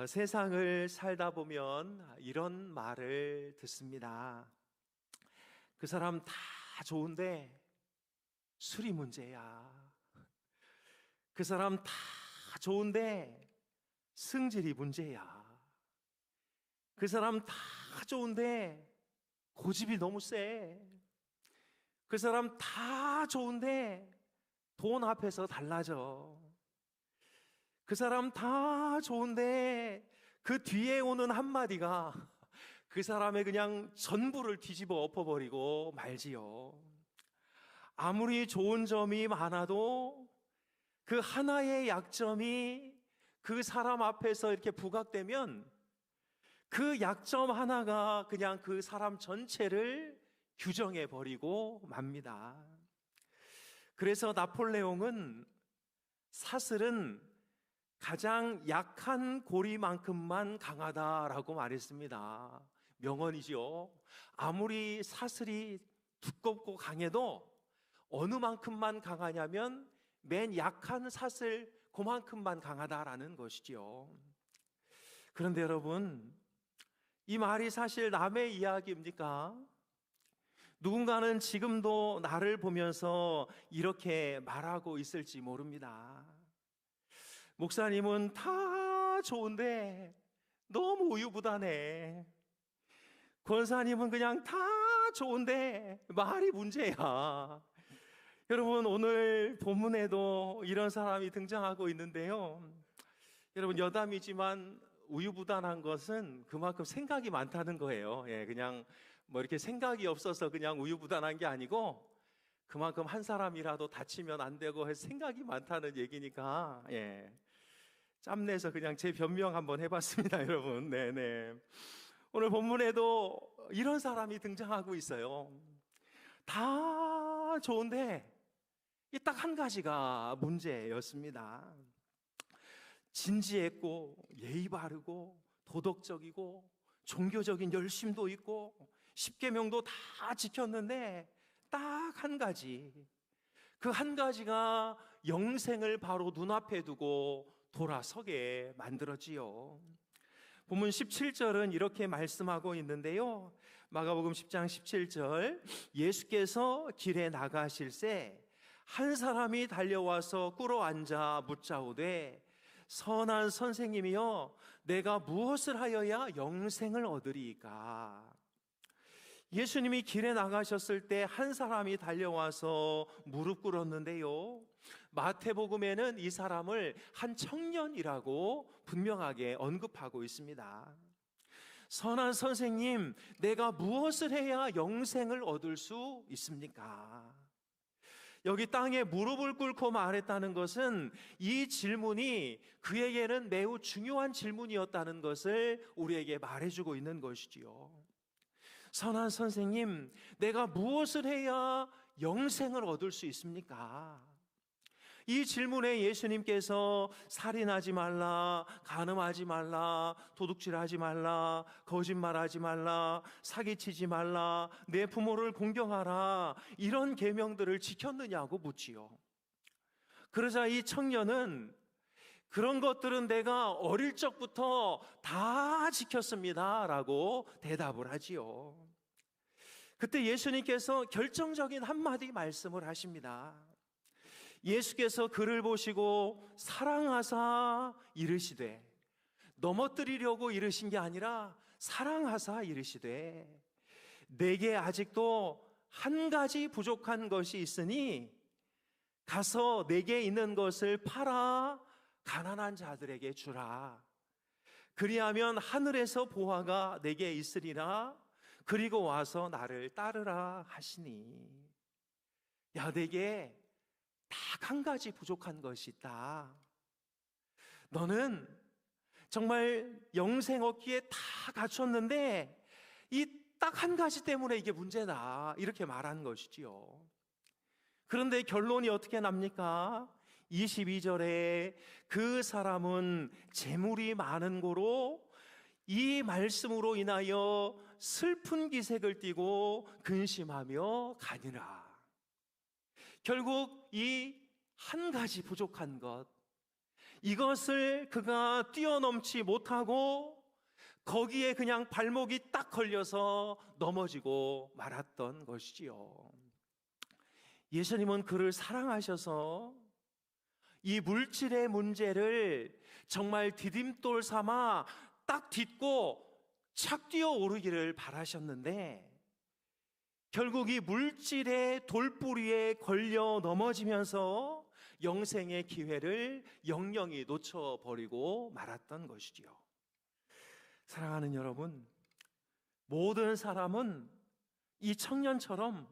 세상을 살다 보면 이런 말을 듣습니다. 그 사람 다 좋은데 술이 문제야. 그 사람 다 좋은데 승질이 문제야. 그 사람 다 좋은데 고집이 너무 세. 그 사람 다 좋은데 돈 앞에서 달라져. 그 사람 다 좋은데 그 뒤에 오는 한마디가 그 사람의 그냥 전부를 뒤집어 엎어버리고 말지요. 아무리 좋은 점이 많아도 그 하나의 약점이 그 사람 앞에서 이렇게 부각되면 그 약점 하나가 그냥 그 사람 전체를 규정해버리고 맙니다. 그래서 나폴레옹은 사슬은 가장 약한 고리만큼만 강하다라고 말했습니다. 명언이죠. 아무리 사슬이 두껍고 강해도 어느 만큼만 강하냐면 맨 약한 사슬 그만큼만 강하다라는 것이지요. 그런데 여러분, 이 말이 사실 남의 이야기입니까? 누군가는 지금도 나를 보면서 이렇게 말하고 있을지 모릅니다. 목사님은 다 좋은데 너무 우유부단해. 권사님은 그냥 다 좋은데 말이 문제야. 여러분, 오늘 본문에도 이런 사람이 등장하고 있는데요. 여러분, 여담이지만 우유부단한 것은 그만큼 생각이 많다는 거예요. 그냥 뭐 이렇게 생각이 없어서 그냥 우유부단한 게 아니고 그만큼 한 사람이라도 다치면 안 되고 해서 생각이 많다는 얘기니까 짬내서 그냥 제 변명 한번 해봤습니다. 여러분. 네네. 오늘 본문에도 이런 사람이 등장하고 있어요. 다 좋은데 이 딱 한 가지가 문제였습니다. 진지했고 예의 바르고 도덕적이고 종교적인 열심도 있고 십계명도 다 지켰는데 딱 한 가지, 그 한 가지가 영생을 바로 눈앞에 두고 돌아서게 만들었지요. 본문 17절은 이렇게 말씀하고 있는데요. 마가복음 10장 17절, 예수께서 길에 나가실새 한 사람이 달려와서 꿇어 앉아 묻자오되 선한 선생님이여 내가 무엇을 하여야 영생을 얻으리이까? 예수님이 길에 나가셨을 때 한 사람이 달려와서 무릎 꿇었는데요, 마태복음에는 이 사람을 한 청년이라고 분명하게 언급하고 있습니다. 선한 선생님, 내가 무엇을 해야 영생을 얻을 수 있습니까? 여기 땅에 무릎을 꿇고 말했다는 것은 이 질문이 그에게는 매우 중요한 질문이었다는 것을 우리에게 말해주고 있는 것이지요. 선한 선생님, 내가 무엇을 해야 영생을 얻을 수 있습니까? 이 질문에 예수님께서 살인하지 말라, 간음하지 말라, 도둑질하지 말라, 거짓말하지 말라, 사기치지 말라, 내 부모를 공경하라, 이런 계명들을 지켰느냐고 묻지요. 그러자 이 청년은 그런 것들은 내가 어릴 적부터 다 지켰습니다 라고 대답을 하지요. 그때 예수님께서 결정적인 한마디 말씀을 하십니다. 예수께서 그를 보시고 사랑하사 이르시되, 넘어뜨리려고 이르신 게 아니라 사랑하사 이르시되, 내게 아직도 한 가지 부족한 것이 있으니 가서 내게 있는 것을 팔아 가난한 자들에게 주라. 그리하면 하늘에서 보화가 내게 있으리라. 그리고 와서 나를 따르라 하시니. 야, 내게 딱 한 가지 부족한 것이 있다. 너는 정말 영생 얻기에 다 갖췄는데 이 딱 한 가지 때문에 이게 문제다, 이렇게 말하는 것이지요. 그런데 결론이 어떻게 납니까? 22절에 그 사람은 재물이 많은 고로 이 말씀으로 인하여 슬픈 기색을 띠고 근심하며 가니라. 결국 이 한 가지 부족한 것, 이것을 그가 뛰어넘지 못하고 거기에 그냥 발목이 딱 걸려서 넘어지고 말았던 것이지요. 예수님은 그를 사랑하셔서 이 물질의 문제를 정말 디딤돌 삼아 딱 딛고 착 뛰어오르기를 바라셨는데, 결국 이 물질의 돌부리에 걸려 넘어지면서 영생의 기회를 영영히 놓쳐버리고 말았던 것이지요. 사랑하는 여러분, 모든 사람은 이 청년처럼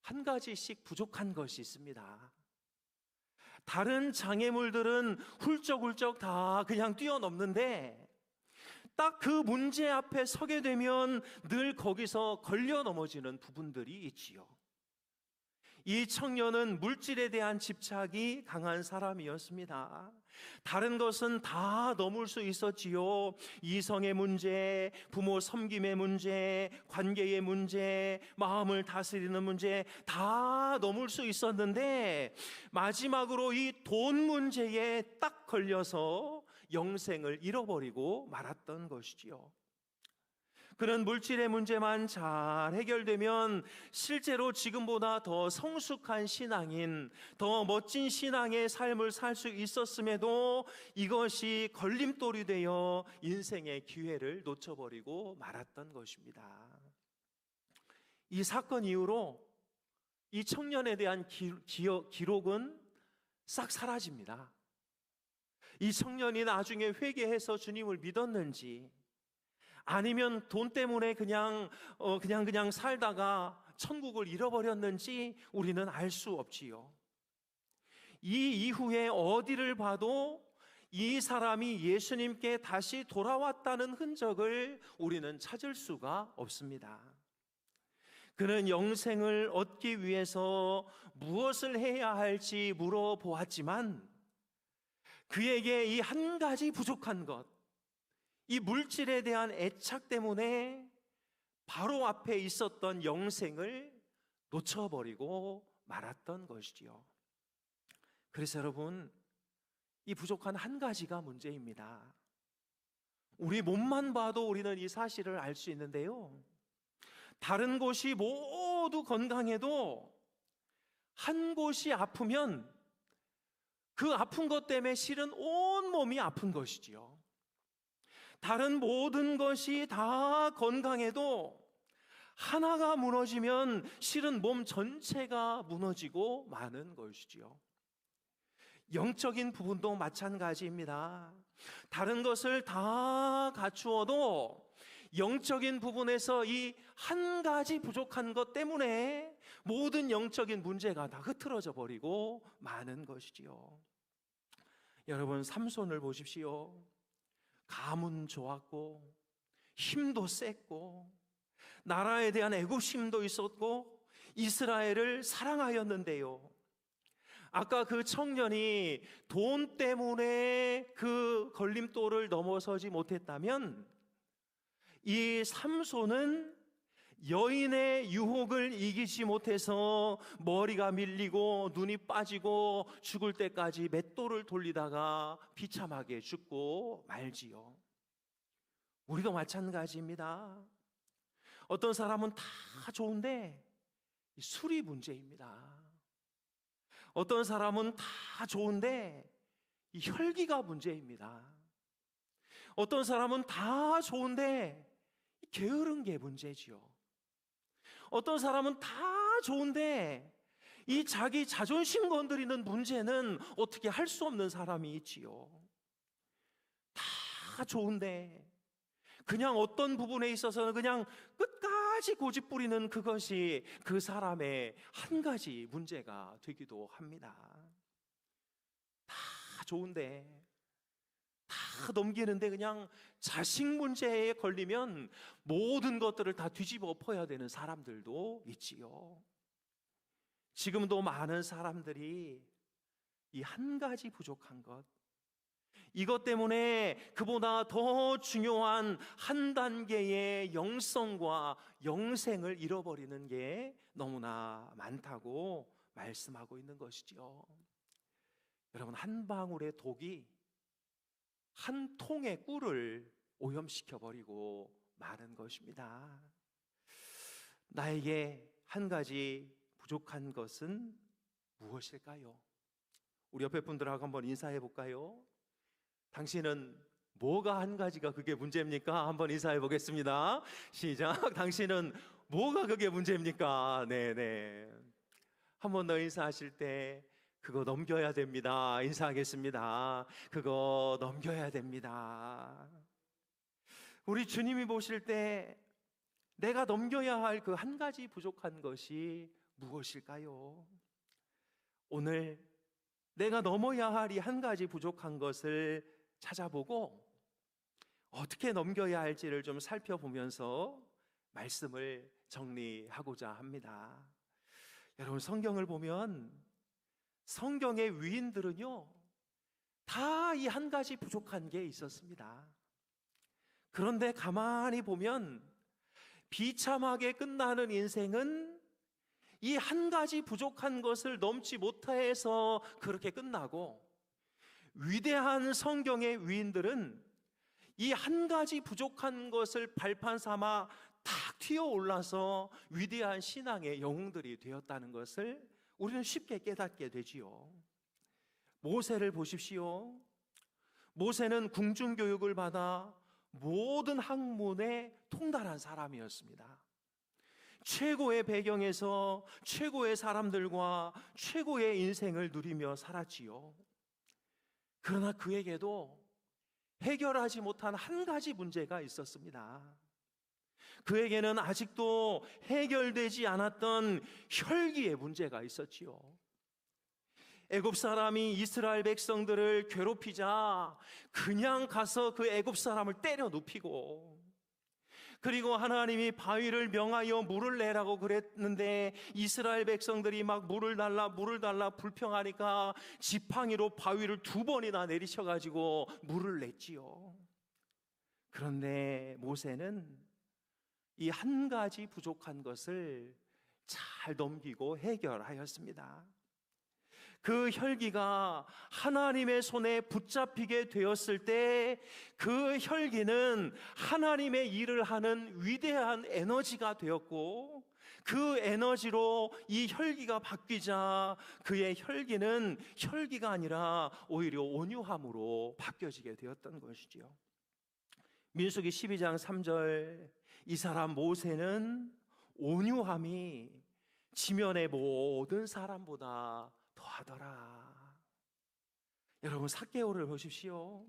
한 가지씩 부족한 것이 있습니다. 다른 장애물들은 훌쩍훌쩍 다 그냥 뛰어넘는데 딱 그 문제 앞에 서게 되면 늘 거기서 걸려 넘어지는 부분들이 있지요. 이 청년은 물질에 대한 집착이 강한 사람이었습니다. 다른 것은 다 넘을 수 있었지요. 이성의 문제, 부모 섬김의 문제, 관계의 문제, 마음을 다스리는 문제 다 넘을 수 있었는데 마지막으로 이 돈 문제에 딱 걸려서 영생을 잃어버리고 말았던 것이지요. 그는 물질의 문제만 잘 해결되면 실제로 지금보다 더 성숙한 신앙인, 더 멋진 신앙의 삶을 살 수 있었음에도 이것이 걸림돌이 되어 인생의 기회를 놓쳐버리고 말았던 것입니다. 이 사건 이후로 이 청년에 대한 기록은 싹 사라집니다. 이 청년이 나중에 회개해서 주님을 믿었는지, 아니면 돈 때문에 그냥 살다가 천국을 잃어버렸는지 우리는 알 수 없지요. 이 이후에 어디를 봐도 이 사람이 예수님께 다시 돌아왔다는 흔적을 우리는 찾을 수가 없습니다. 그는 영생을 얻기 위해서 무엇을 해야 할지 물어보았지만 그에게 이 한 가지 부족한 것, 이 물질에 대한 애착 때문에 바로 앞에 있었던 영생을 놓쳐버리고 말았던 것이지요. 그래서 여러분, 이 부족한 한 가지가 문제입니다. 우리 몸만 봐도 우리는 이 사실을 알 수 있는데요, 다른 곳이 모두 건강해도 한 곳이 아프면 그 아픈 것 때문에 실은 온 몸이 아픈 것이지요. 다른 모든 것이 다 건강해도 하나가 무너지면 실은 몸 전체가 무너지고 마는 것이지요. 영적인 부분도 마찬가지입니다. 다른 것을 다 갖추어도 영적인 부분에서 이 한 가지 부족한 것 때문에 모든 영적인 문제가 다 흐트러져 버리고 마는 것이지요. 여러분, 삼손을 보십시오. 가문 좋았고 힘도 셌고 나라에 대한 애국심도 있었고 이스라엘을 사랑하였는데요, 아까 그 청년이 돈 때문에 그 걸림돌을 넘어서지 못했다면 이 삼손은 여인의 유혹을 이기지 못해서 머리가 밀리고 눈이 빠지고 죽을 때까지 맷돌을 돌리다가 비참하게 죽고 말지요. 우리도 마찬가지입니다. 어떤 사람은 다 좋은데 술이 문제입니다. 어떤 사람은 다 좋은데 혈기가 문제입니다. 어떤 사람은 다 좋은데 게으른 게 문제지요. 어떤 사람은 다 좋은데 이 자기 자존심 건드리는 문제는 어떻게 할 수 없는 사람이 있지요. 다 좋은데 그냥 어떤 부분에 있어서는 그냥 끝까지 고집 부리는 그것이 그 사람의 한 가지 문제가 되기도 합니다. 다 좋은데 다 넘기는데 그냥 자식 문제에 걸리면 모든 것들을 다 뒤집어 엎어야 되는 사람들도 있지요. 지금도 많은 사람들이 이 한 가지 부족한 것, 이것 때문에 그보다 더 중요한 한 단계의 영성과 영생을 잃어버리는 게 너무나 많다고 말씀하고 있는 것이지요. 여러분, 한 방울의 독이 한 통의 꿀을 오염시켜 버리고 마는 것입니다. 나에게 한 가지 부족한 것은 무엇일까요? 우리 옆에 분들하고 한번 인사해 볼까요? 당신은 뭐가 한 가지가 그게 문제입니까? 한번 인사해 보겠습니다. 시작. 당신은 뭐가 그게 문제입니까? 네네. 한 번 더 인사하실 때 그거 넘겨야 됩니다. 인사하겠습니다. 그거 넘겨야 됩니다. 우리 주님이 보실 때 내가 넘겨야 할 그 한 가지 부족한 것이 무엇일까요? 오늘 내가 넘어야 할 이 한 가지 부족한 것을 찾아보고 어떻게 넘겨야 할지를 좀 살펴보면서 말씀을 정리하고자 합니다. 여러분, 성경을 보면 성경의 위인들은요, 다 이 한 가지 부족한 게 있었습니다. 그런데 가만히 보면 비참하게 끝나는 인생은 이 한 가지 부족한 것을 넘지 못해서 그렇게 끝나고, 위대한 성경의 위인들은 이 한 가지 부족한 것을 발판 삼아 탁 튀어 올라서 위대한 신앙의 영웅들이 되었다는 것을 우리는 쉽게 깨닫게 되지요. 모세를 보십시오. 모세는 궁중교육을 받아 모든 학문에 통달한 사람이었습니다. 최고의 배경에서 최고의 사람들과 최고의 인생을 누리며 살았지요. 그러나 그에게도 해결하지 못한 한 가지 문제가 있었습니다. 그에게는 아직도 해결되지 않았던 혈기의 문제가 있었지요. 애굽 사람이 이스라엘 백성들을 괴롭히자 그냥 가서 그 애굽 사람을 때려 눕히고, 그리고 하나님이 바위를 명하여 물을 내라고 그랬는데 이스라엘 백성들이 막 물을 달라 불평하니까 지팡이로 바위를 2번이나 내리셔가지고 물을 냈지요. 그런데 모세는 이 한 가지 부족한 것을 잘 넘기고 해결하였습니다. 그 혈기가 하나님의 손에 붙잡히게 되었을 때 그 혈기는 하나님의 일을 하는 위대한 에너지가 되었고, 그 에너지로 이 혈기가 바뀌자 그의 혈기는 혈기가 아니라 오히려 온유함으로 바뀌어지게 되었던 것이지요. 민수기 12장 3절, 이 사람 모세는 온유함이 지면의 모든 사람보다 더하더라. 여러분, 삭개오를 보십시오.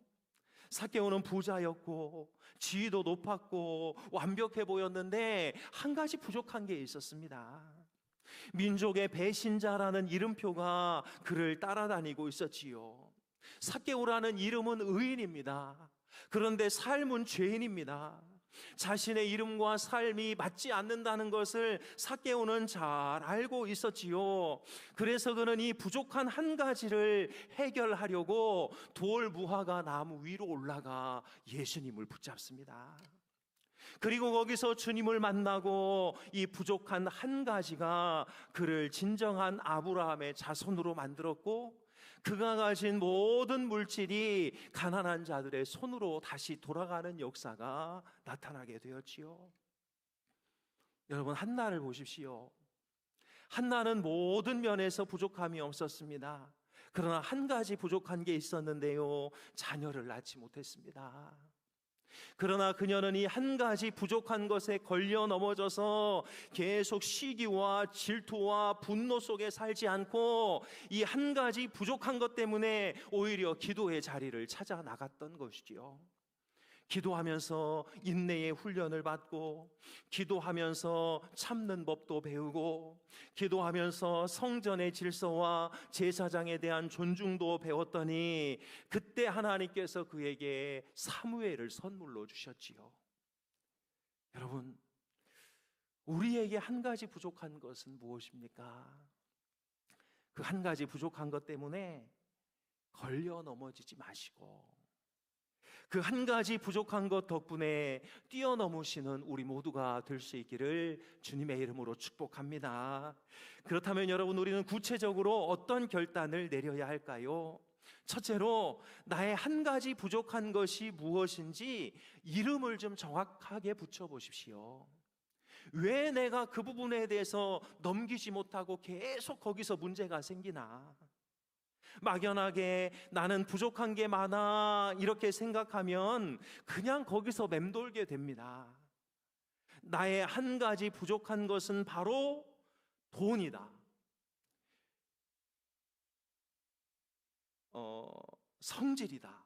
삭개오는 부자였고 지위도 높았고 완벽해 보였는데 한 가지 부족한 게 있었습니다. 민족의 배신자라는 이름표가 그를 따라다니고 있었지요. 삭개오라는 이름은 의인입니다. 그런데 삶은 죄인입니다. 자신의 이름과 삶이 맞지 않는다는 것을 삭개오는 잘 알고 있었지요. 그래서 그는 이 부족한 한 가지를 해결하려고 돌 무화과 나무 위로 올라가 예수님을 붙잡습니다. 그리고 거기서 주님을 만나고 이 부족한 한 가지가 그를 진정한 아브라함의 자손으로 만들었고, 그가 가진 모든 물질이 가난한 자들의 손으로 다시 돌아가는 역사가 나타나게 되었지요. 여러분, 한나를 보십시오. 한나는 모든 면에서 부족함이 없었습니다. 그러나 한 가지 부족한 게 있었는데요, 자녀를 낳지 못했습니다. 그러나 그녀는 이 한 가지 부족한 것에 걸려 넘어져서 계속 시기와 질투와 분노 속에 살지 않고 이 한 가지 부족한 것 때문에 오히려 기도의 자리를 찾아 나갔던 것이지요. 기도하면서 인내의 훈련을 받고, 기도하면서 참는 법도 배우고, 기도하면서 성전의 질서와 제사장에 대한 존중도 배웠더니 그때 하나님께서 그에게 사무엘을 선물로 주셨지요. 여러분, 우리에게 한 가지 부족한 것은 무엇입니까? 그 한 가지 부족한 것 때문에 걸려 넘어지지 마시고, 그 한 가지 부족한 것 덕분에 뛰어넘으시는 우리 모두가 될 수 있기를 주님의 이름으로 축복합니다. 그렇다면 여러분, 우리는 구체적으로 어떤 결단을 내려야 할까요? 첫째로 나의 한 가지 부족한 것이 무엇인지 이름을 좀 정확하게 붙여보십시오. 왜 내가 그 부분에 대해서 넘기지 못하고 계속 거기서 문제가 생기나? 막연하게 나는 부족한 게 많아 이렇게 생각하면 그냥 거기서 맴돌게 됩니다. 나의 한 가지 부족한 것은 바로 돈이다. 성질이다.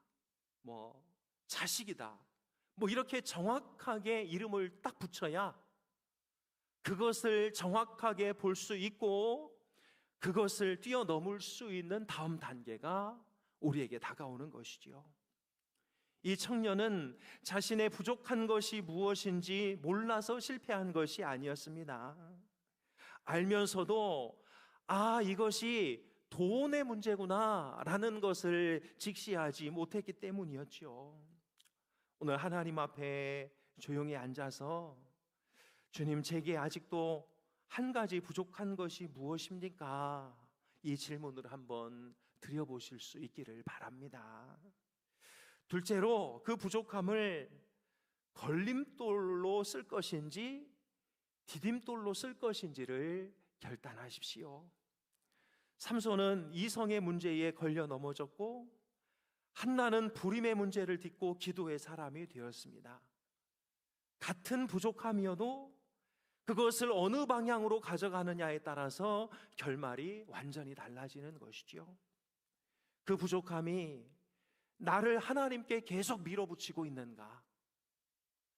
자식이다. 이렇게 정확하게 이름을 딱 붙여야 그것을 정확하게 볼 수 있고 그것을 뛰어넘을 수 있는 다음 단계가 우리에게 다가오는 것이지요. 이 청년은 자신의 부족한 것이 무엇인지 몰라서 실패한 것이 아니었습니다. 알면서도 이것이 돈의 문제구나 라는 것을 직시하지 못했기 때문이었죠. 오늘 하나님 앞에 조용히 앉아서 주님, 제게 아직도 한 가지 부족한 것이 무엇입니까? 이 질문을 한번 드려보실 수 있기를 바랍니다. 둘째로 그 부족함을 걸림돌로 쓸 것인지 디딤돌로 쓸 것인지를 결단하십시오. 삼손은 이성의 문제에 걸려 넘어졌고 한나는 불임의 문제를 딛고 기도의 사람이 되었습니다. 같은 부족함이어도 그것을 어느 방향으로 가져가느냐에 따라서 결말이 완전히 달라지는 것이죠. 그 부족함이 나를 하나님께 계속 밀어붙이고 있는가?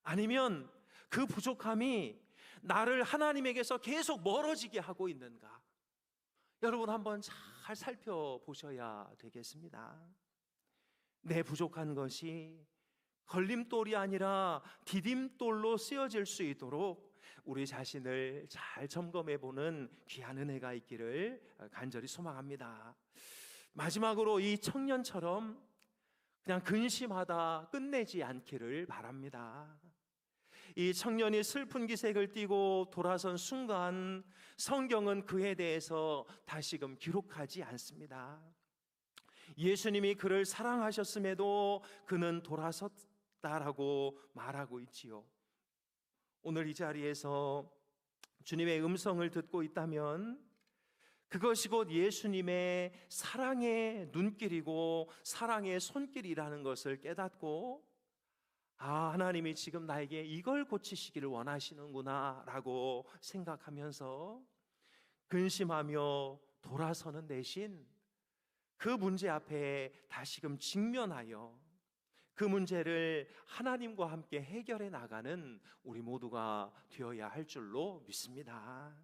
아니면 그 부족함이 나를 하나님에게서 계속 멀어지게 하고 있는가? 여러분 한번 잘 살펴보셔야 되겠습니다. 내 부족한 것이 걸림돌이 아니라 디딤돌로 쓰여질 수 있도록 우리 자신을 잘 점검해보는 귀한 은혜가 있기를 간절히 소망합니다. 마지막으로 이 청년처럼 그냥 근심하다 끝내지 않기를 바랍니다. 이 청년이 슬픈 기색을 띠고 돌아선 순간 성경은 그에 대해서 다시금 기록하지 않습니다. 예수님이 그를 사랑하셨음에도 그는 돌아섰다라고 말하고 있지요. 오늘 이 자리에서 주님의 음성을 듣고 있다면 그것이 곧 예수님의 사랑의 눈길이고 사랑의 손길이라는 것을 깨닫고 하나님이 지금 나에게 이걸 고치시기를 원하시는구나 라고 생각하면서 근심하며 돌아서는 대신 그 문제 앞에 다시금 직면하여 그 문제를 하나님과 함께 해결해 나가는 우리 모두가 되어야 할 줄로 믿습니다.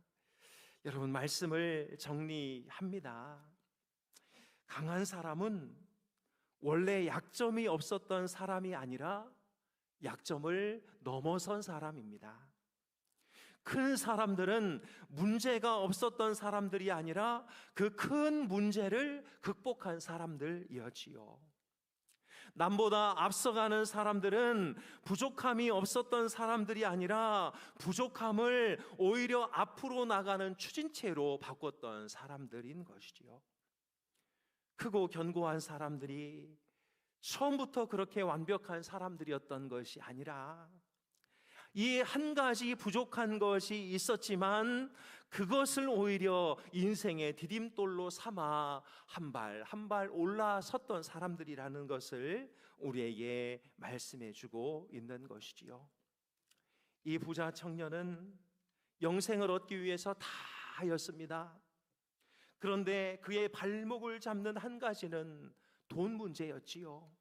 여러분, 말씀을 정리합니다. 강한 사람은 원래 약점이 없었던 사람이 아니라 약점을 넘어선 사람입니다. 큰 사람들은 문제가 없었던 사람들이 아니라 그 큰 문제를 극복한 사람들이었지요. 남보다 앞서가는 사람들은 부족함이 없었던 사람들이 아니라 부족함을 오히려 앞으로 나가는 추진체로 바꿨던 사람들인 것이지요. 크고 견고한 사람들이 처음부터 그렇게 완벽한 사람들이었던 것이 아니라 이 한 가지 부족한 것이 있었지만 그것을 오히려 인생의 디딤돌로 삼아 한 발 한 발 올라섰던 사람들이라는 것을 우리에게 말씀해 주고 있는 것이지요. 이 부자 청년은 영생을 얻기 위해서 다 하였습니다. 그런데 그의 발목을 잡는 한 가지는 돈 문제였지요.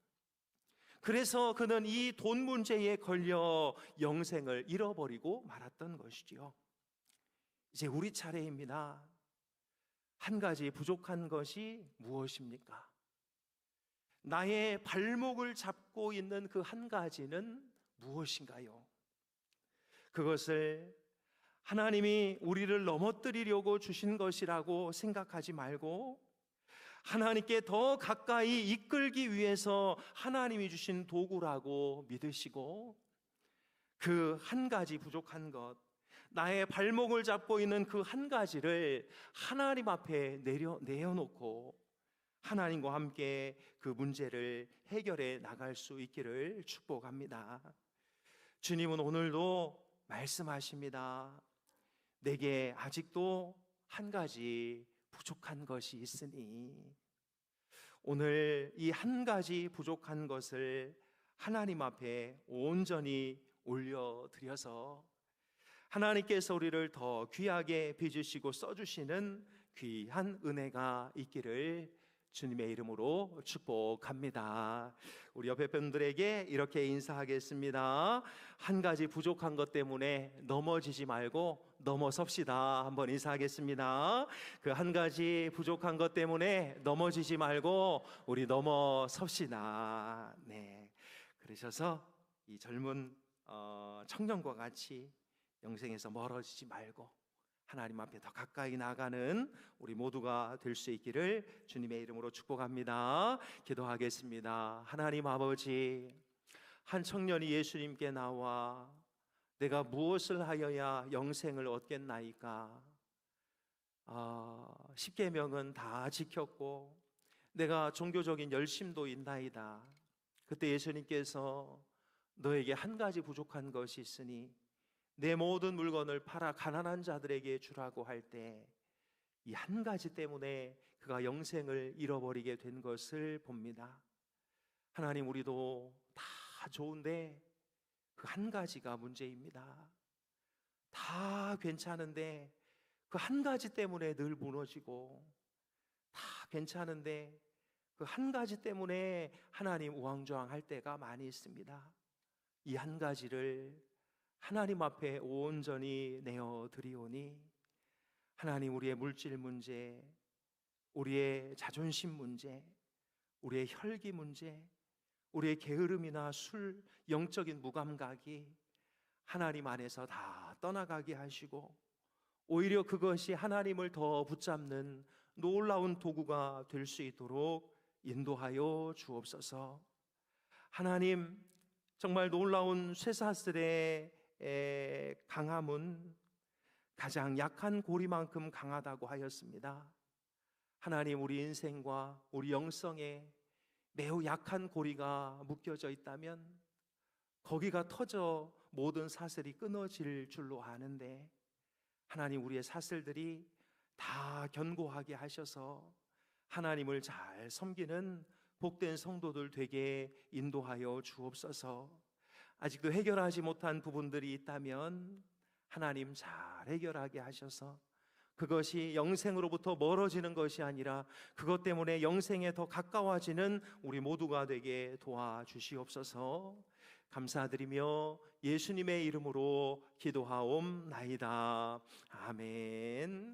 그래서 그는 이 돈 문제에 걸려 영생을 잃어버리고 말았던 것이지요. 이제 우리 차례입니다. 한 가지 부족한 것이 무엇입니까? 나의 발목을 잡고 있는 그 한 가지는 무엇인가요? 그것을 하나님이 우리를 넘어뜨리려고 주신 것이라고 생각하지 말고 하나님께 더 가까이 이끌기 위해서 하나님이 주신 도구라고 믿으시고 그 한 가지 부족한 것, 나의 발목을 잡고 있는 그 한 가지를 하나님 앞에 내어놓고 하나님과 함께 그 문제를 해결해 나갈 수 있기를 축복합니다. 주님은 오늘도 말씀하십니다. 내게 아직도 한 가지 부족한 것이 있으니, 오늘 이 한 가지 부족한 것을 하나님 앞에 온전히 올려드려서 하나님께서 우리를 더 귀하게 빚으시고 써주시는 귀한 은혜가 있기를 주님의 이름으로 축복합니다. 우리 옆에 분들에게 이렇게 인사하겠습니다. 한 가지 부족한 것 때문에 넘어지지 말고 넘어섭시다. 한번 인사하겠습니다. 그 한 가지 부족한 것 때문에 넘어지지 말고 우리 넘어섭시다. 네, 그러셔서 이 젊은 청년과 같이 영생에서 멀어지지 말고 하나님 앞에 더 가까이 나가는 우리 모두가 될 수 있기를 주님의 이름으로 축복합니다. 기도하겠습니다. 하나님 아버지, 한 청년이 예수님께 나와 내가 무엇을 하여야 영생을 얻겠나이까? 10계명은 다 지켰고 내가 종교적인 열심도 있나이다. 그때 예수님께서 너에게 한 가지 부족한 것이 있으니 내 모든 물건을 팔아 가난한 자들에게 주라고 할 때 이 한 가지 때문에 그가 영생을 잃어버리게 된 것을 봅니다. 하나님, 우리도 다 좋은데 그 한 가지가 문제입니다. 다 괜찮은데 그 한 가지 때문에 늘 무너지고, 다 괜찮은데 그 한 가지 때문에 하나님 우왕좌왕할 때가 많이 있습니다. 이 한 가지를 하나님 앞에 온전히 내어드리오니 하나님, 우리의 물질 문제, 우리의 자존심 문제, 우리의 혈기 문제, 우리의 게으름이나 술, 영적인 무감각이 하나님 안에서 다 떠나가게 하시고 오히려 그것이 하나님을 더 붙잡는 놀라운 도구가 될 수 있도록 인도하여 주옵소서. 하나님, 정말 놀라운 쇠사슬의 강함은 가장 약한 고리만큼 강하다고 하였습니다. 하나님, 우리 인생과 우리 영성에 매우 약한 고리가 묶여져 있다면 거기가 터져 모든 사슬이 끊어질 줄로 아는데, 하나님, 우리의 사슬들이 다 견고하게 하셔서 하나님을 잘 섬기는 복된 성도들 되게 인도하여 주옵소서. 아직도 해결하지 못한 부분들이 있다면 하나님 잘 해결하게 하셔서 그것이 영생으로부터 멀어지는 것이 아니라 그것 때문에 영생에 더 가까워지는 우리 모두가 되게 도와주시옵소서. 감사드리며 예수님의 이름으로 기도하옵나이다. 아멘.